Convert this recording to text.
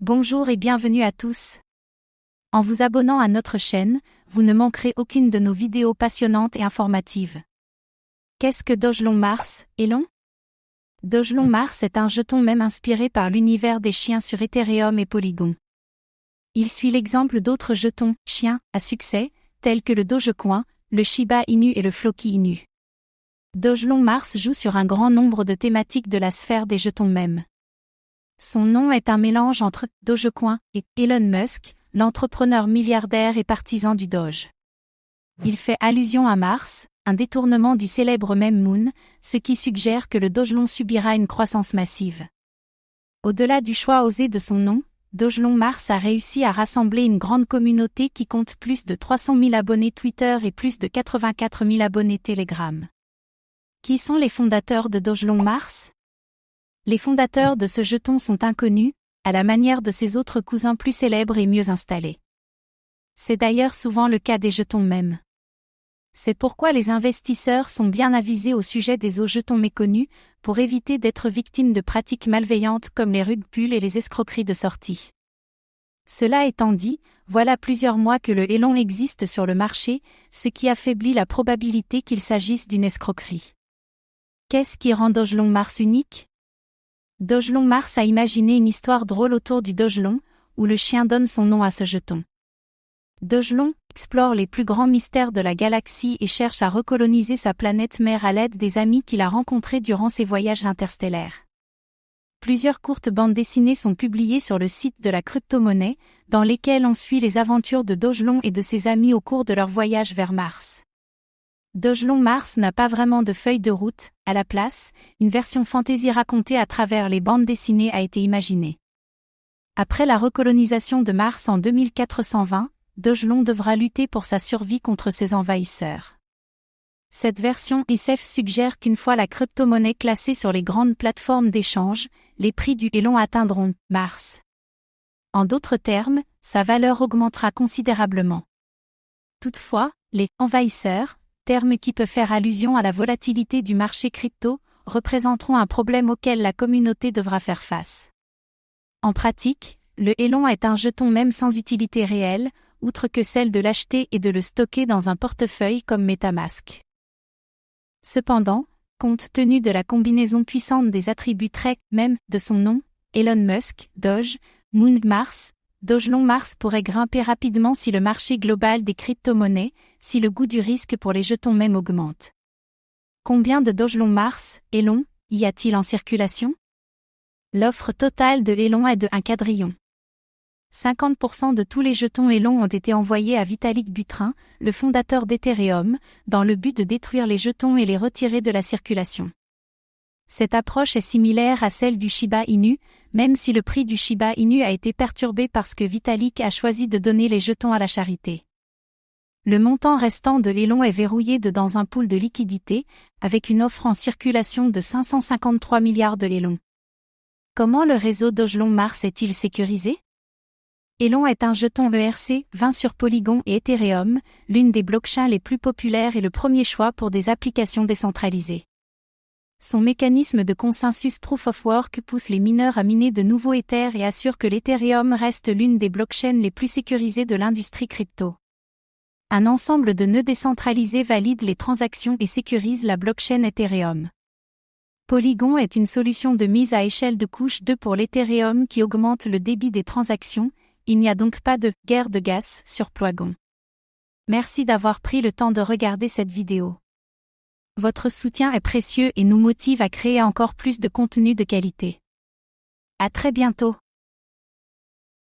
Bonjour et bienvenue à tous. En vous abonnant à notre chaîne, vous ne manquerez aucune de nos vidéos passionnantes et informatives. Qu'est-ce que Dogelon Mars, Elon? Dogelon Mars est un jeton mème inspiré par l'univers des chiens sur Ethereum et Polygon. Il suit l'exemple d'autres jetons, chiens, à succès, tels que le Dogecoin, le Shiba Inu et le Floki Inu. Dogelon Mars joue sur un grand nombre de thématiques de la sphère des jetons mèmes. Son nom est un mélange entre Dogecoin et Elon Musk, l'entrepreneur milliardaire et partisan du Doge. Il fait allusion à Mars, un détournement du célèbre mème Moon, ce qui suggère que le Dogelon subira une croissance massive. Au-delà du choix osé de son nom, Dogelon Mars a réussi à rassembler une grande communauté qui compte plus de 300 000 abonnés Twitter et plus de 84 000 abonnés Telegram. Qui sont les fondateurs de Dogelon Mars? Les fondateurs de ce jeton sont inconnus, à la manière de ses autres cousins plus célèbres et mieux installés. C'est d'ailleurs souvent le cas des jetons mèmes. C'est pourquoi les investisseurs sont bien avisés au sujet des jetons méconnus, pour éviter d'être victimes de pratiques malveillantes comme les rug pulls et les escroqueries de sortie. Cela étant dit, voilà plusieurs mois que le Elon existe sur le marché, ce qui affaiblit la probabilité qu'il s'agisse d'une escroquerie. Qu'est-ce qui rend Dogelon Mars unique? Dogelon Mars a imaginé une histoire drôle autour du Dogelon, où le chien donne son nom à ce jeton. Dogelon explore les plus grands mystères de la galaxie et cherche à recoloniser sa planète mère à l'aide des amis qu'il a rencontrés durant ses voyages interstellaires. Plusieurs courtes bandes dessinées sont publiées sur le site de la crypto-monnaie, dans lesquelles on suit les aventures de Dogelon et de ses amis au cours de leur voyage vers Mars. Dogelon Mars n'a pas vraiment de feuille de route, à la place, une version fantasy racontée à travers les bandes dessinées a été imaginée. Après la recolonisation de Mars en 2420, Dogelon devra lutter pour sa survie contre ses envahisseurs. Cette version SF suggère qu'une fois la crypto-monnaie classée sur les grandes plateformes d'échange, les prix du Elon atteindront Mars. En d'autres termes, sa valeur augmentera considérablement. Toutefois, les envahisseurs, terme qui peut faire allusion à la volatilité du marché crypto, représenteront un problème auquel la communauté devra faire face. En pratique, le Elon est un jeton même sans utilité réelle, outre que celle de l'acheter et de le stocker dans un portefeuille comme MetaMask. Cependant, compte tenu de la combinaison puissante des attributs très même de son nom, Elon Musk, Doge, Moon Mars, Dogelon Mars pourrait grimper rapidement si le marché global des crypto-monnaies, si le goût du risque pour les jetons mèmes augmente. Combien de Dogelon Mars, Elon, y a-t-il en circulation? L'offre totale de Elon est de 1 quadrillion. 50% de tous les jetons Elon ont été envoyés à Vitalik Buterin, le fondateur d'Ethereum, dans le but de détruire les jetons et les retirer de la circulation. Cette approche est similaire à celle du Shiba Inu, même si le prix du Shiba Inu a été perturbé parce que Vitalik a choisi de donner les jetons à la charité. Le montant restant de Elon est verrouillé dans un pool de liquidités, avec une offre en circulation de 553 milliards de Elon. Comment le réseau Dogelon Mars est-il sécurisé? Elon est un jeton ERC20 sur Polygon et Ethereum, l'une des blockchains les plus populaires et le premier choix pour des applications décentralisées. Son mécanisme de consensus Proof of Work pousse les mineurs à miner de nouveaux Ethers et assure que l'Ethereum reste l'une des blockchains les plus sécurisées de l'industrie crypto. Un ensemble de nœuds décentralisés valide les transactions et sécurise la blockchain Ethereum. Polygon est une solution de mise à échelle de couche 2 pour l'Ethereum qui augmente le débit des transactions, il n'y a donc pas de « guerre de gaz » sur Polygon. Merci d'avoir pris le temps de regarder cette vidéo. Votre soutien est précieux et nous motive à créer encore plus de contenu de qualité. À très bientôt.